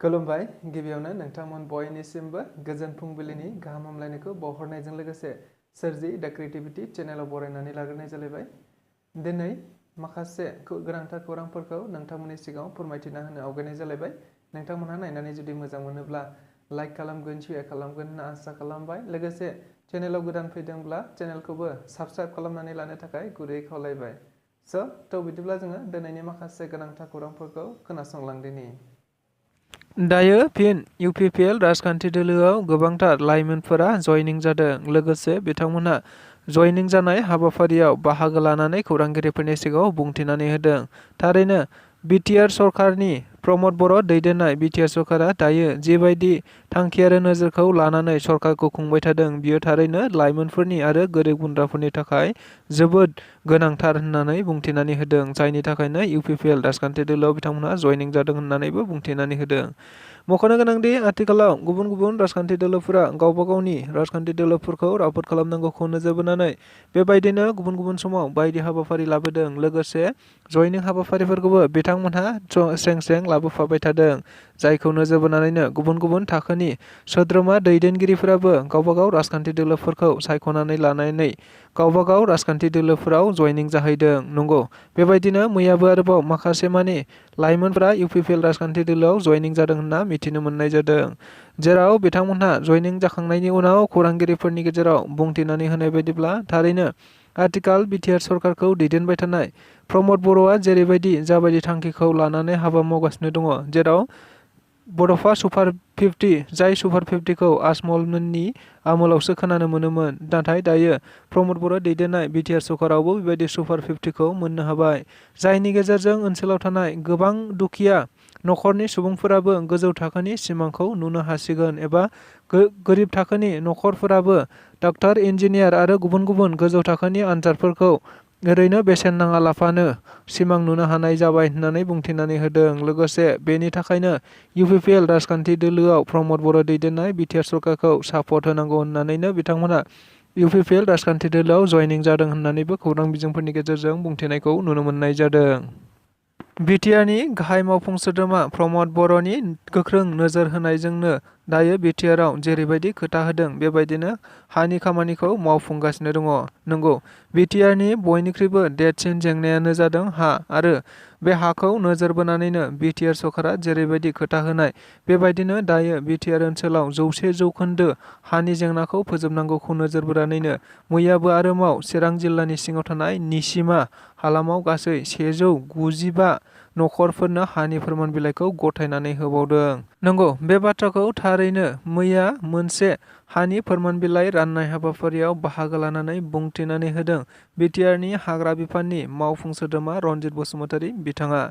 खुलुमबाय गिबियावनो नोंथांमोन बयनिसिमबो गोजोन फुंबिलिनि गाहाम हामलायनायखौ बावहरनायजों लोगोसे सोरजि द क्रिएटिविटी चेनेलाव बरायनानै लाग्रोनाय जालायबाय। दिनै माखासे गोनांथार खौरांफोरखौ नोंथांमोननि सिगाङाव फोरमायथिना होनो आवगायनाय जालायबाय। नोंथांमोनहा नायनानै जुदि मोजां मोनोब्ला लाइक खालामगोन, शेयार खालामगोन होनना आसा खालामबाय। लोगोसे चेनेलाव गोदान फैदोंब्ला चेनेलखौबो साबस्क्राइब खालामनानै लानो थाखाय गुरैयै खावलायबाय। थ' बिदिब्ला जोङो दिनैनि माखासे गोनांथार खौरांफोरखौ खोनासंलांदिनि। दायो फिन UPPL राजखान्थि दोलोआव गोबांथार लाइमोनफोरा जयनिं जादों। लोगोसे बिथांमोनहा जयनिं जानाय हाबाफारियाव बाहागो लानानै खौरांगिरिफोरनि सिगाङाव बुंथिनानै होदों। थारैनो BTR सरकारनि प्रमद बर' दैदेननाय BTR सरकारा दायो जिबायदि थांखि आरो नोजोरखौ लानानै सरकारखौ खुंबाय थादों, बियो थारैनो लाइमोनफोरनि आरो गोरिब गुन्द्राफोरनि थाखाय जोबोद गोनांथार होननानै बुंथिनानै होदों। जायनि थाखायनो UPPL राजखान्थि दोलोआव बिथांमोनहा जयनिं जादों होननानैबो बुंथिनानै होदों। मख'नो गोनांदि आथिखालाव गुबुन गुबुन राजखान्थि दोलोफोरा गावबा गावनि राजखान्थि दोलोफोरखौ राफोद खालामनांगौखौ नोजोर बोनानै बेबायदिनो गुबुन गुबुन समाव बायदि हाबाफारि लाबोदों। लोगोसे जयनिं हाबाफारिफोरखौबो बिथांमोनहा स्रें स्रें लाबोफाबाय थादों। जायखौ नोजोर बोनानैनो गुबुन गुबुन थाखोनि सोद्रोमा दैदेनगिरिफोराबो गावबा गाव राजखान्थि दोलोफोरखौ सायख'नानै लानानै गावबा गाव राजखान्थि दोलोफोराव जयनिं जाहैदों। नंगौ, बेबायदिनो मैयाबो आरोबाव माखासे मानि लाइमोनफोरा UPPL राजखान्थि दोलोआव जयनिं जादों होनना मिथिनो मोननाय जादों। जेराव बिथांमोनहा जयनिं जाखांनायनि उनाव खौरांगिरिफोरनि गेजेराव बुंथिनानै होनाय बायदिब्ला थारैनो आथिखाल BTR सरकारखौ दैदेनबाय थानाय प्रमद बर'आ जेरैबायदि जाबायदि थांखिखौ लानानै हाबा मावगासिनो दङ, जेराव बड'फा सुपार 50 जाय सुपार 50खौ आजमलमोननि आमोलावसो खोनानो मोनोमोन, नाथाय दायो प्रमद बर' दैदेननाय BTR सरकारावबो बेबायदि सुपार 50खौ मोननो हाबाय। जायनि गेजेरजों ओनसोलाव थानाय गोबां दुखिया न'खरनि सुबुंफोराबो गोजौ थाखोनि सिमांखौ नुनो हासिगोन एबा गोरिब थाखोनि न'खरफोराबो डाक्टर, इन्जिनियार आरो गुबुन गुबुन गोजौ थाखोनि आनजादफोरखौ ओरैनो बेसेन नाङा लाफानो सिमां नुनो हानाय जाबाय होननानै बुंथिनानै होदों। लोगोसे बेनि थाखायनो UPPL राजखान्थि दोलोआव प्रमद बर' दैदेननाय BTR सरकारखौ सापर्ट होनांगौ होननानैनो बिथांमोना UPPL राजखान्थि दोलोआव जयनिं जादों होननानैबो खौरां बिजोंफोरनि गेजेरजों बुंथिनायखौ नुनो मोननाय जादों। BTRनि गाहाय मावफुं सोद्रोमा प्रमद बर'नि गोख्रों नोजोर होनायजोंनो दायो BTRआव जेरैबायदि खोथा होदों बेबायदिनो हानि खामानिखौ मावफुंगासिनो दङ। नंगौ, BTRनि बयनिख्रुइबो देरसिन जेंनायानो जादों हा आरो बे हाखौ नोजोर बोनानैनो BTR सरकारा जेरैबायदि खोथा होनाय बेबायदिनो दायो BTR ओनसोलाव 100% हानि जेंनाखौ फोजोबनांगौखौ नोजोर बोनानैनो मैयाबो आरोबाव चिरां जिल्लानि सिङाव थानाय निसिमा हालामाव गासै 195 न'खरफोरनो हानि फोरमान बिलाइखौ गथायनानै होबावदों। नंगौ, बे बाथ्राखौ थारैनो मैया मोनसे हानि फोरमान बिलाइ राननाय हाबाफारियाव बाहागो लानानै बुंथिनानै होदों BTRनि हाग्रा बिफाननि मावफुं सोद्रोमा रनजित बसुमतारी बिथाङा।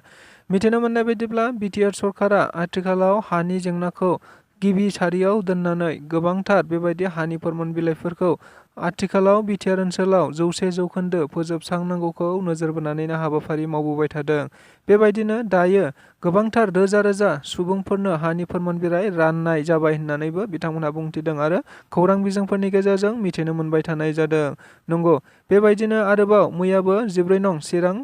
मिथिनो मोननाय बायदिब्ला BTR सरकारा आथिखालाव हानि जेंनाखौ गिबि सारियाव दोननानै गोबांथार बेबायदि हानि फोरमान बिलाइफोरखौ आथिखालाव BTR ओनसोलाव 100% फोजोबस्रांनांगौखौ नोजोर बोनानैनो हाबाफारि मावबोबाय थादों। बेबायदिनो दायो गोबांथार रोजा रोजा सुबुंफोरनो हानि फोरमान बिलाइ राननाय जाबाय होननानैबो बिथांमोनहा बुंथिदों आरो खौरां बिजोंफोरनि गेजेरजों मिथिनो मोनबाय थानाय जादों। नंगौ, बेबायदिनो आरोबाव मैयाबो 14 नं चिरां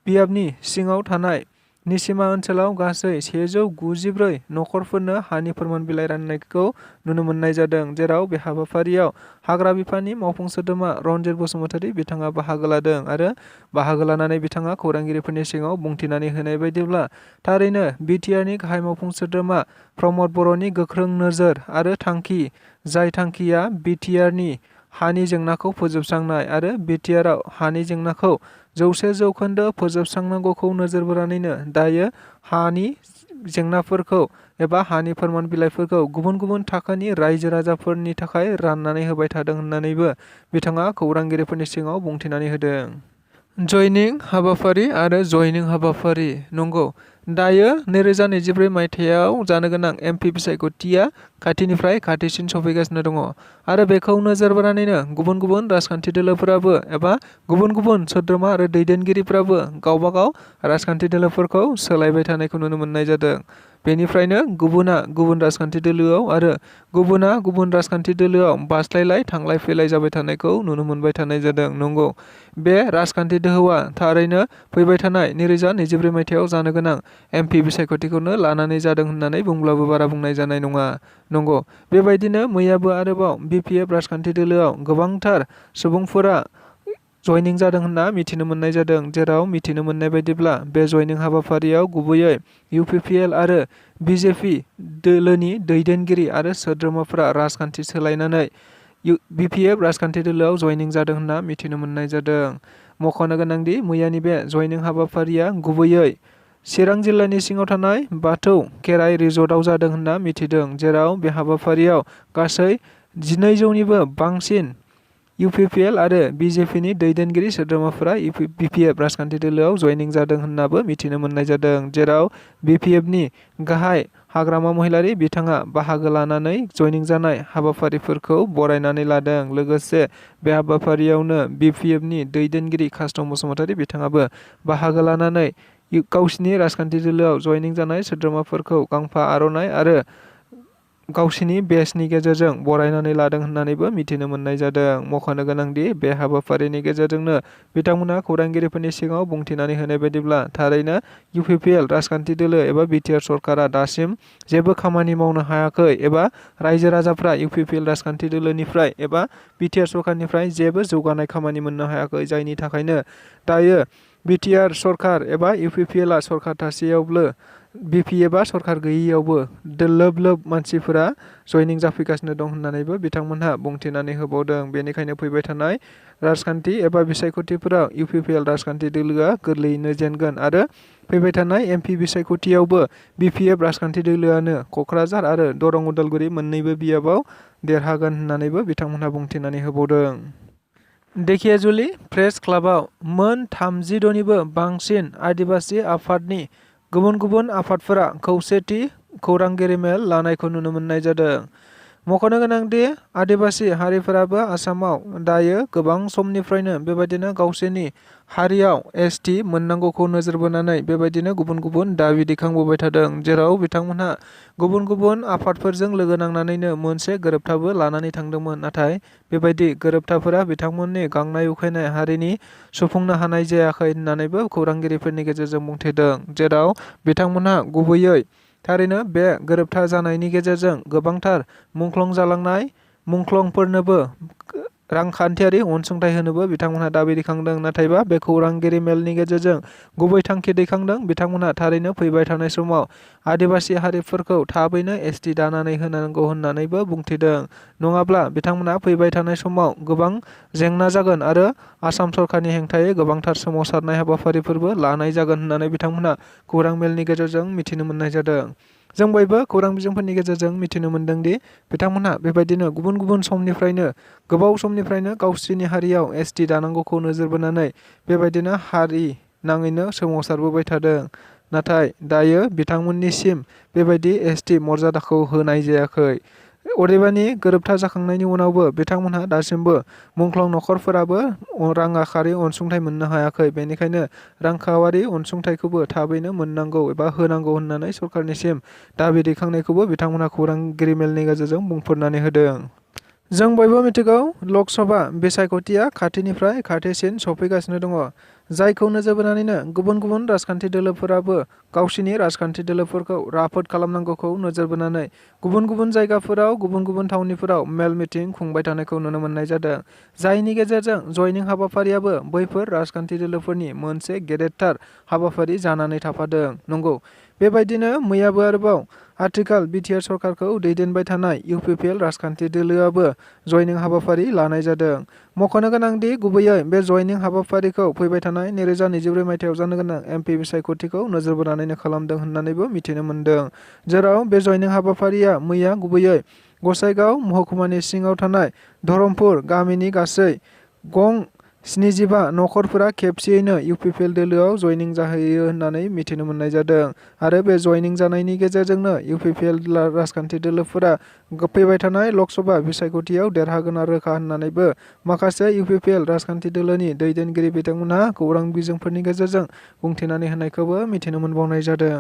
बियाबनि सिङाव थानाय निसिमा ओनसोलाव गासै 194 न'खरफोरनो हानि फोरमान बिलाइ राननायखौ नुनो मोननाय जादों। जेराव बे हाबाफारियाव हाग्रा बिफाननि मावफुं सोद्रोमा रनजित बसुमतारी बिथाङा बाहागो लादों आरो बाहागो लानानै बिथाङा खौरांगिरिफोरनि सिगाङाव बुंथिनानै होनाय बायदिब्ला थारैनो BTRनि गाहाय मावफुं सोद्रोमा प्रमद बर'नि गोख्रों नोजोर आरो थांखि, जाय थांखिया BTRनि हानि जेंनाखौ फोजोबस्रांनाय आरो BTRआव हानि जेंनाखौ 100% फोजोबस्रांनांगौखौ नोजोर बोनानैनो दायो हानि जेंनाफोरखौ एबा हानि फोरमान बिलाइफोरखौ गुबुन गुबुन थाखोनि रायजो राजाफोरनि थाखाय राननानै होबाय थादों होननानैबो बिथाङा खौरांगिरिफोरनि सिगाङाव बुंथिनानै होदों। जयनिं हाबाफारि आरो जयनिं हाबाफारि। नंगौ, दायो 2024 मायथाइयाव जानो गोनां MP बिसायख'थिया खाथिनिफ्राय खाथिसिन सफैगासिनो दङ आरो बेखौ नोजोर बोनानैनो गुबुन गुबुन राजखान्थि दोलोफोराबो एबा गुबुन गुबुन सोद्रोमा आरो दैदेनगिरिफ्राबो गावबा गाव राजखान्थि दोलोफोरखौ सोलायबाय थानायखौ नुनो मोननाय जादों। बेनिफ्रायनो गुबुना गुबुन राजखान्थि दोलोआव आरो गुबुना गुबुन राजखान्थि दोलोआव बास्लायलाय थांलाय फैलाय जाबाय थानायखौ नुनो मोनबाय थानाय जादों। नंगौ, बे राजखान्थि दोहौआ थारैनो फैबाय थानाय 2024 मायथाइयाव जानो गोनां MP बिसायख'थिखौनो लानानै जादों होननानै बुंब्लाबो बारा बुंनाय जानाय नङा। नंगौ, बेबायदिनो मैयाबो आरोबाव BPF राजखान्थि दोलोआव गोबांथार सुबुंफोरा जयनिं जादों होनना मिथिनो मोननाय जादों, जेराव मिथिनो मोननाय बायदिब्ला बे जयनिं हाबाफारियाव गुबैयै UPPL आरो BJP दोलोनि दैदेनगिरि आरो सोद्रोमाफोरा राजखान्थि सोलायनानै BPF राजखान्थि दोलोआव जयनिं जादों होनना मिथिनो मोननाय जादों। मख'नो गोनांदि मैयानि बे जयनिं हाबाफारिया गुबैयै चिरां जिल्लानि सिङाव थानाय बाथौ खेराइ रिजर्टआव जादों होनना मिथिदों, जेराव बे हाबाफारियाव गासै 1200निबो बांसिन UPPL आरो BJPनि दैदेनगिरि सोद्रोमाफोरा BPF राजखान्थि दोलोआव जयनिं जादों होननाबो मिथिनो मोननाय जादों, जेराव BPFनि गाहाय हाग्रामा महिलारि बिथाङा बाहागो लानानै जयनिं जानाय हाबाफारिफोरखौ बरायनानै लादों। लोगोसे बे हाबाफारियावनो BPFनि दैदेनगिरि कास्टम बसुमतारी बिथाङाबो बाहागो लानानै गावसिनि राजखान्थि दोलोआव जयनिं जानाय सोद्रोमाफोरखौ गांफा आर'नाइ आरो गावसिनि बेजनि गेजेरजों बरायनानै लादों होननानैबो मिथिनो मोननाय जादों। मख'नो गोनांदि बे हाबाफारिनि गेजेरजोंनो बिथांमोना खौरांगिरिफोरनि सिगाङाव बुंथिनानै होनाय बायदिब्ला थारैनो UPPL राजखान्थि दोलो एबा BTR सरकारा दासिम जेबो खामानि मावनो हायाखै एबा रायजो राजाफ्रा UPPL राजखान्थि दोलोनिफ्राय एबा BTR सरकारनिफ्राय जेबो जौगानाय खामानि मोननो हायाखै, जायनि थाखायनो दायो BTR सरकार एबा UPPLआ सरकार थासेयावबो BPFआ सरकार गैयियावबो लोब लोब मानसिफोरा जयनिं जाफैगासिनो दं होननानैबो बिथांमोनहा बुंथिनानै होबावदों। बेनिखायनो फैबाय थानाय राजखान्थि एबा बिसायख'थिफोराव UPPL राजखान्थि दोलोआ गोरलैयैनो जेनगोन आरो फैबाय थानाय MP बिसायख'थियावबो BPF राजखान्थि दोलोआनो क'क्राझार आरो दरं उदालगुरि मोन्नैबो बियाबाव देरहागोन होननानैबो बिथांमोनहा बुंथिनानै होबावदों। धेकियाजुलि प्रेस क्लाबआव मोन 36निबो बांसिन आदिबासि आफादनि गुबुन गुबुन आफादफोरा खौसेथि खौरांगिरि मेल लानायखौ नुनो मोननाय जादों। मख'नो गोनांदि आदिबासि हारिफोराबो आसामाव दायो गोबां समनिफ्रायनो बेबायदिनो गावसोरनि हारियाव ST मोननांगौखौ नोजोर बोनानै बेबायदिनो गुबुन गुबुन दाबि दैखांबोबाय थादों, जेराव बिथांमोनहा गुबुन गुबुन आफादफोरजों लोगो नांनानैनो मोनसे गोरोबथाबो लानानै थांदोंमोन, नाथाय बेबायदि गोरोबथाफोरा बिथांमोननि गांनाय उखैनाय हारिनि सुफुंनो हानाय जायाखै होननानैबो खौरांगिरिफोरनि गेजेरजों बुंथिदों, जेराव बिथांमोनहा गुबैयै थारैनो बे गोरोबथा जानायनि गेजेरजों गोबांथार मुंख्लं जालांनाय मुंख्लंफोरनोबो रांखान्थियारि अनसुंथाइ होनोबो बिथांमोनहा दाबि दैखांदों। नाथायबा बे खौरांगिरि मेलनि गेजेरजों गुबै थांखि दैखांदों बिथांमोनहा थारैनो फैबाय थानाय समाव आदिबासि हारिफोरखौ थाबैनो ST दानानै होनांगौ होननानैबो बुंथिदों, नङाब्ला बिथांमोनहा फैबाय थानाय समाव गोबां जेंना जागोन आरो आसाम सरकारनि हेंथायै गोबांथार सोमावसारनाय हाबाफारिफोरबो लानाय जागोन होननानै बिथांमोनहा खौरां मेलनि गेजेरजों मिथिनो मोननाय जादों। जों बयबो खौरां बिजोंफोरनि गेजेरजों मिथिनो मोन्दों दि बिथांमोनहा बेबायदिनो गुबुन गुबुन समनिफ्रायनो गोबाव समनिफ्रायनो गावसोरनि हारियाव ST दानांगौखौ नोजोर बोनानै बेबायदिनो हारि नाङैनो सोमावसारबोबाय थादों, नाथाय दायो बिथांमोननिसिम बेबायदि ST मर्यादाखौ होनाय जायाखै। अदेबानि गोरोबथा जाखांनायनि उनावबो बिथांमोनहा दासिमबो मुंख्लं नखरफोराबो राङारि अनसुंथाइ मोननो हायाखै, बेनिखायनो रांखावरि अनसुंथाइखौबो थाबैनो मोननांगौ एबा होनांगौ होननानै सरकारनिसिम दाबि दैखांनायखौबो बिथांमोनहा खौरांगिरि मेलनि गेजेरजों बुंफोरनानै होदों। जों बयबो मिथिगौ लकसभा बिसायख'थिया खाथिनिफ्राय खाथिसिन सफैगासिनो दङ, जायखौ नोजोर बोनानैनो गुबुन गुबुन राजखान्थि दोलोफोराबो गावसिनि राजखान्थि दोलोफोरखौ राफोद खालामनांगौखौ नोजोर बोनानै गुबुन गुबुन जायगाफोराव गुबुन गुबुन थावनिफोराव मेल मिटिं खुंबाय थानायखौ नुनो मोननाय जादों, जायनि गेजेरजों जयनिं हाबाफारियाबो बैफोर राजखान्थि दोलोफोरनि मोनसे गेदेरथार हाबाफारि जानानै थाफादों। नंगौ, बेबायदिनो मैयाबो आरोबाव आथिखाल BTR सरकारखौ दैदेनबाय थानाय UPPL राजखान्थि दोलोआबो जयनिं हाबाफारि लानाय जादों। मख'नो गोनांदि गुबैयै बे जयनिं हाबाफारिखौ फैबाय थानाय 2024 मायथाइयाव जानो गोनां MP बिसायख'थिखौ नोजोर बोनानैनो खालामदों होननानैबो मिथिनो मोन्दों, जेराव बे जयनिं हाबाफारिया मैया गुबैयै गसाइगाव महकुमानि सिङाव थानाय धरमपुर गामिनि गासै गं 75 नखरफोरा खेबसेयैनो UPPL दोलोआव जयनिं जाहैयो होननानै मिथिनो मोननाय जादों आरो बे जयनिं जानायनि गेजेरजोंनो UPPL राजखान्थि दोलोफोरा फैबाय थानाय लकसभा बिसायख'थियाव देरहागोना रोखा होननानैबो माखासे UPPL राजखान्थि दोलोनि दैदेनगिरि बिथांमोनहा खौरां बिजोंफोरनि गेजेरजों बुंथिनानै होनायखौबो मिथिनो मोनबावनाय जादों।